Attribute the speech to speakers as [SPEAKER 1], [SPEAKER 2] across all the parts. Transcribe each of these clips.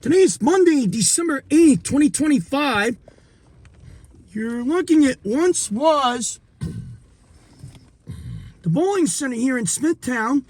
[SPEAKER 1] Today is Monday, December 8th, 2025. You're looking at once was the bowling center here in Smithtown,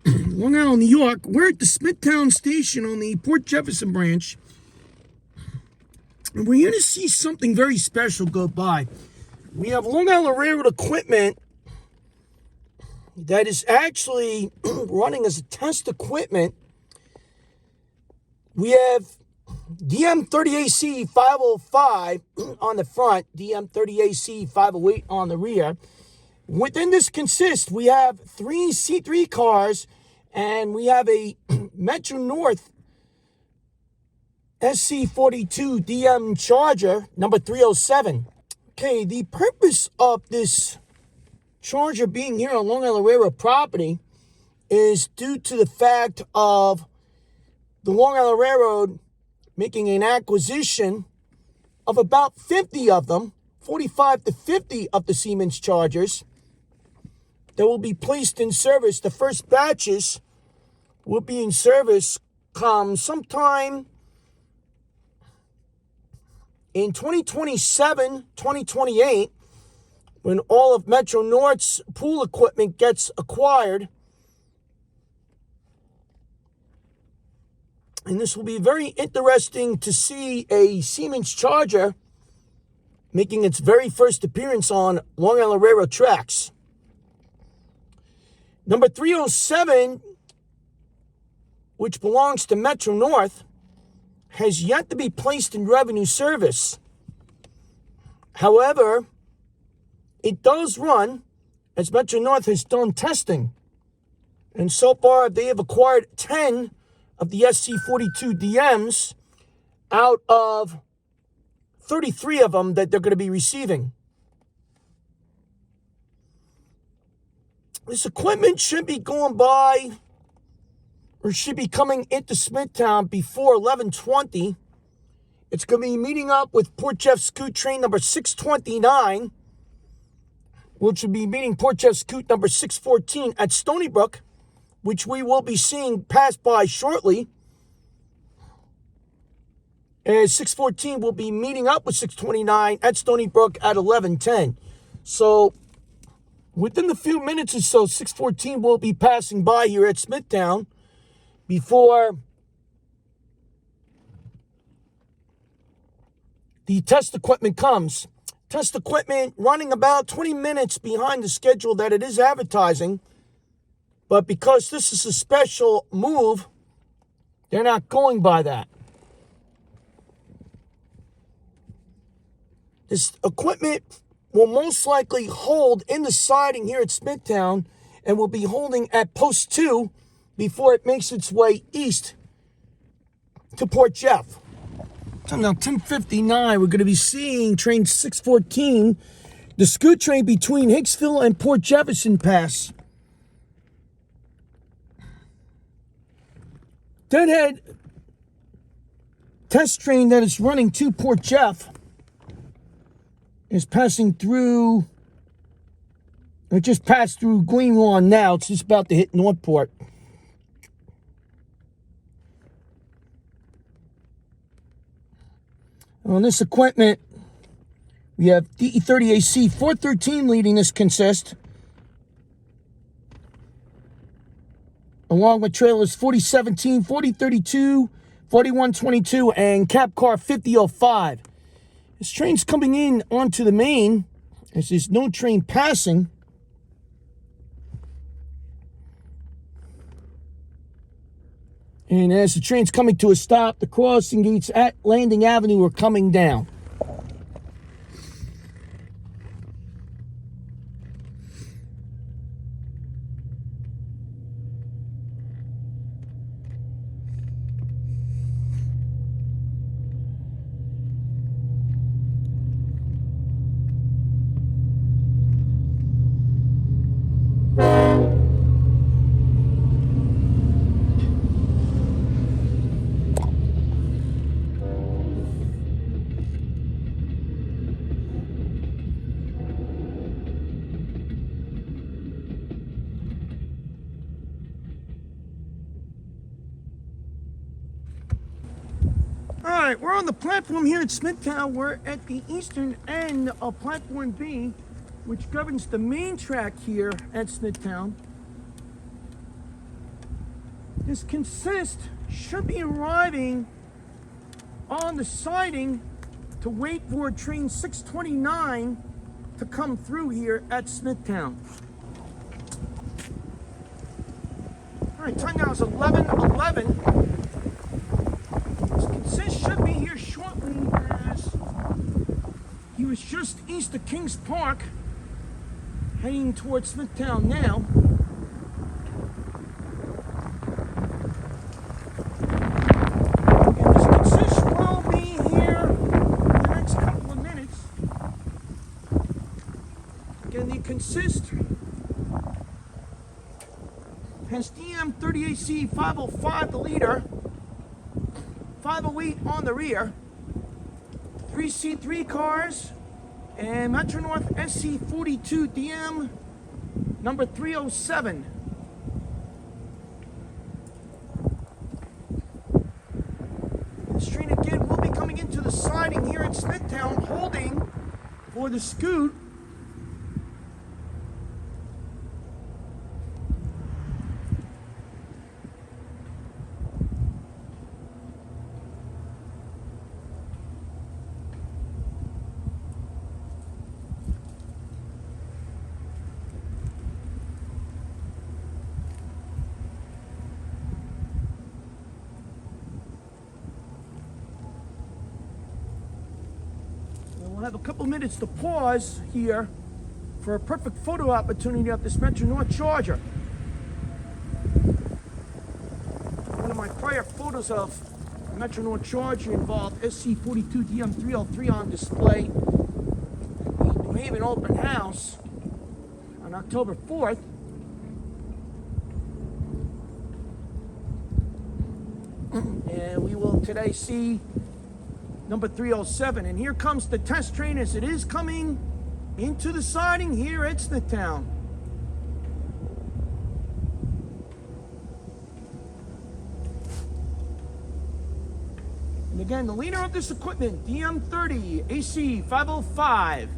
[SPEAKER 1] Long Island, New York. We're at the Smithtown station on the Port Jefferson Branch. And we're going to see something very special go by. We have Long Island Railroad equipment that is actually running as a test equipment. We have DM30AC 505 on the front, DM30AC 508 on the rear. Within this consists, we have 3 C3 cars, and we have a Metro North SC-42DM Charger, number 307. Okay, the purpose of this Charger being here on Long Island Railroad property is due to the fact of the Long Island Railroad making an acquisition of about 50 of them, 45 to 50 of the Siemens Chargers that will be placed in service. The first batches will be in service come sometime in 2027, 2028, when all of Metro North's pool equipment gets acquired. And this will be very interesting to see a Siemens Charger making its very first appearance on Long Island Railroad tracks. Number 307, which belongs to Metro North, has yet to be placed in revenue service. However, it does run, as Metro North has done testing. And so far, they have acquired 10 of the SC-42DMs out of 33 of them that they're going to be receiving. This equipment should be going by, or should be coming into Smithtown before 11:20. It's going to be meeting up with Port Jefferson Scoot train number 629, which will be meeting Port Jefferson Scoot number 614 at Stony Brook, which we will be seeing pass by shortly. And 614 will be meeting up with 629 at Stony Brook at 11:10. So within the few minutes or so, 614 will be passing by here at Smithtown before the test equipment comes. Test equipment running about 20 minutes behind the schedule that it is advertising. But because this is a special move, they're not going by that. This equipment will most likely hold in the siding here at Smithtown and will be holding at Post 2 before it makes its way east to Port Jeff. So now 10:59, we're going to be seeing train 614, the scoot train between Hicksville and Port Jefferson pass. Deadhead test train that is running to Port Jeff is passing through, it just passed through Green Lawn now. It's just about to hit Northport. On this equipment, we have DE30AC 413 leading this consist, along with trailers 4017, 4032, 4122, and Cap Car 5005. This train's coming in onto the main, as there's no train passing. And as the train's coming to a stop, the crossing gates at Landing Avenue are coming down. All right, we're on the platform here at Smithtown. We're at the eastern end of Platform B, which governs the main track here at Smithtown. This consist should be arriving on the siding to wait for train 629 to come through here at Smithtown. All right, time now is 11:11. This consist should be here shortly, as he was just east of Kings Park, heading towards Smithtown now. And this consist will be here in the next couple of minutes. Again, the consist has DM30AC 505 the leader, 508 on the rear, 3C3 cars, and Metro North SC-42DM number 307. This train again will be coming into the siding here at Smithtown, holding for the Scoot. We'll have a couple minutes to pause here for a perfect photo opportunity of this Metro North Charger. One of my prior photos of the Metro North Charger involved SC-42DM 303 on display at the New Haven Open House on October 4th. And we will today see number 307, and here comes the test train as it is coming into the siding here at Smithtown. And again, the leader of this equipment, DM30 AC 505.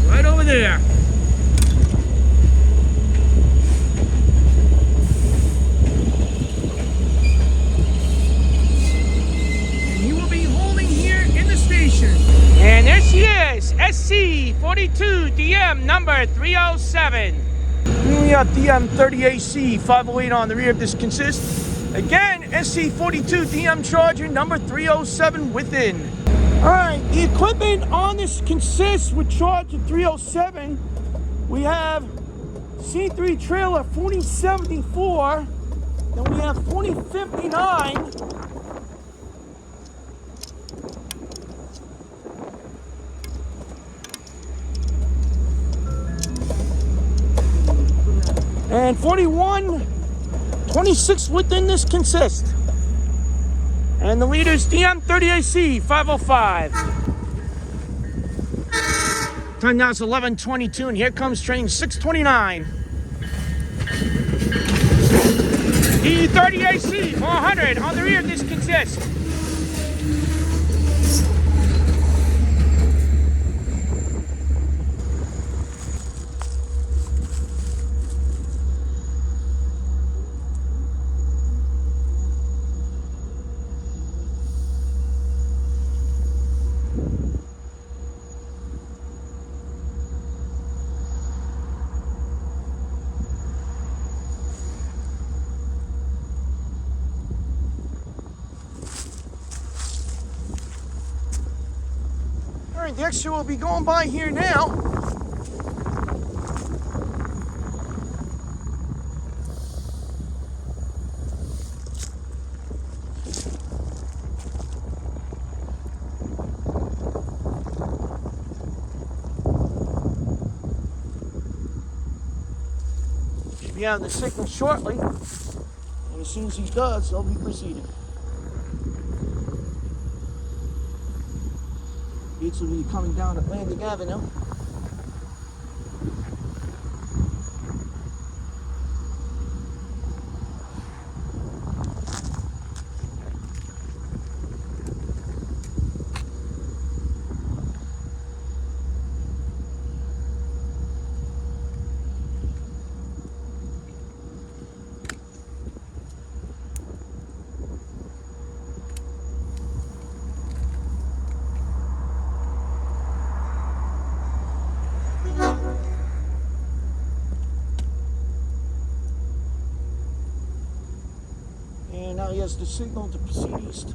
[SPEAKER 1] Right over there. And he will be holding here in the station. And there she is, SC-42DM number 307. We got DM30AC 508 on the rear of this consist. Again, SC-42DM Charger number 307 within. Alright, the equipment on this consists with Charger 307. We have C3 trailer 4074. Then we have 4059. And 4126 within this consist. And the leader's DM30AC 505. Time now is 11:22, and here comes train 629. E30AC 400 on the rear of this consists. All right, the extra will be going by here now. Should be having the signal shortly. And as soon as he does, they'll be proceeding. Gates will be coming down Atlantic Avenue. And now he has the signal to proceed east.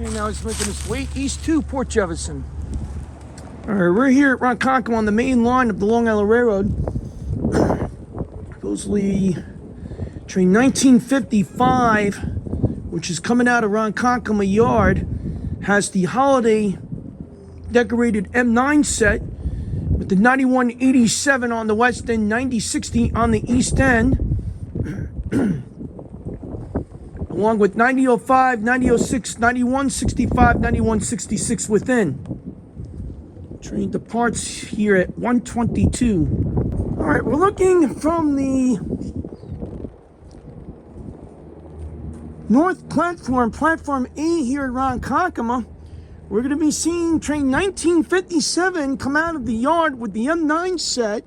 [SPEAKER 1] And now he's making his way east to Port Jefferson. All right, we're here at Ronkonkoma on the main line of the Long Island Railroad. Supposedly train 1955, which is coming out of Ronkonkoma Yard, has the holiday decorated M9 set with the 9187 on the west end, 9060 on the east end, along with 9005, 9006, 9165, 9166 within. Train departs here at 1:22. All right, we're looking from the north platform, platform A here at Ronkonkoma. We're going to be seeing train 1957 come out of the yard with the M9 set.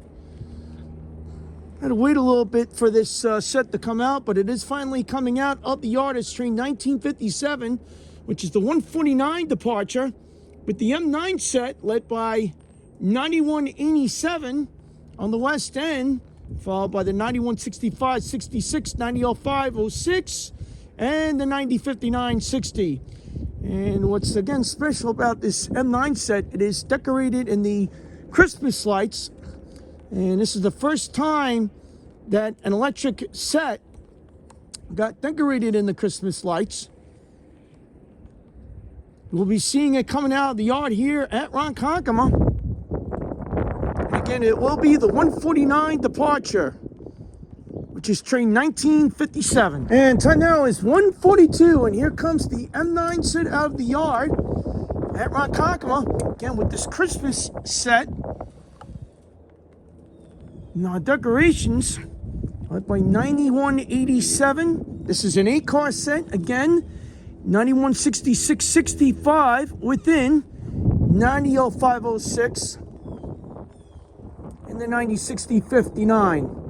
[SPEAKER 1] Had to wait a little bit for this set to come out, but it is finally coming out of the yard as train 1957, which is the 149 departure, with the M9 set led by 9187 on the west end, followed by the 9165-66, 9005-06, and the 9059-60. And what's again special about this M9 set, it is decorated in the Christmas lights. And this is the first time that an electric set got decorated in the Christmas lights. We'll be seeing it coming out of the yard here at Ronkonkoma. And again, it will be the 149 departure, which is train 1957. And time now is 1:42, and here comes the M9 set out of the yard at Ronkonkoma. Again, with this Christmas set. Now, decorations led by 9187. This is an 8-car set. Again, 9166-65 within 9005-06 and the 9060-59.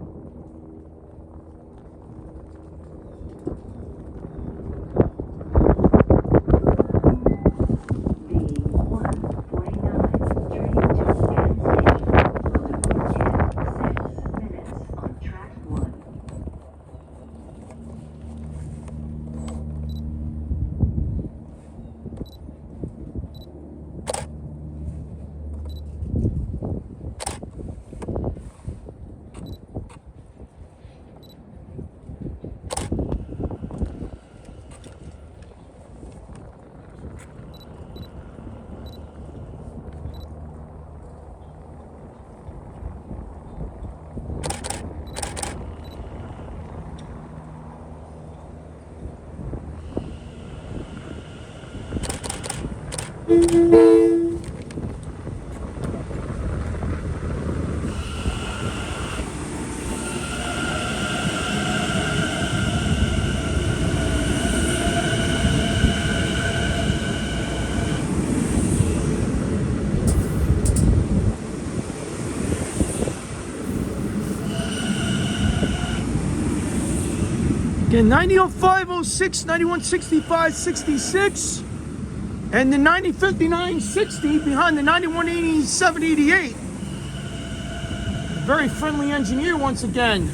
[SPEAKER 1] Again, 9005-06, 9165-66, and the 9059-60 behind the 9187-88. Very friendly engineer once again.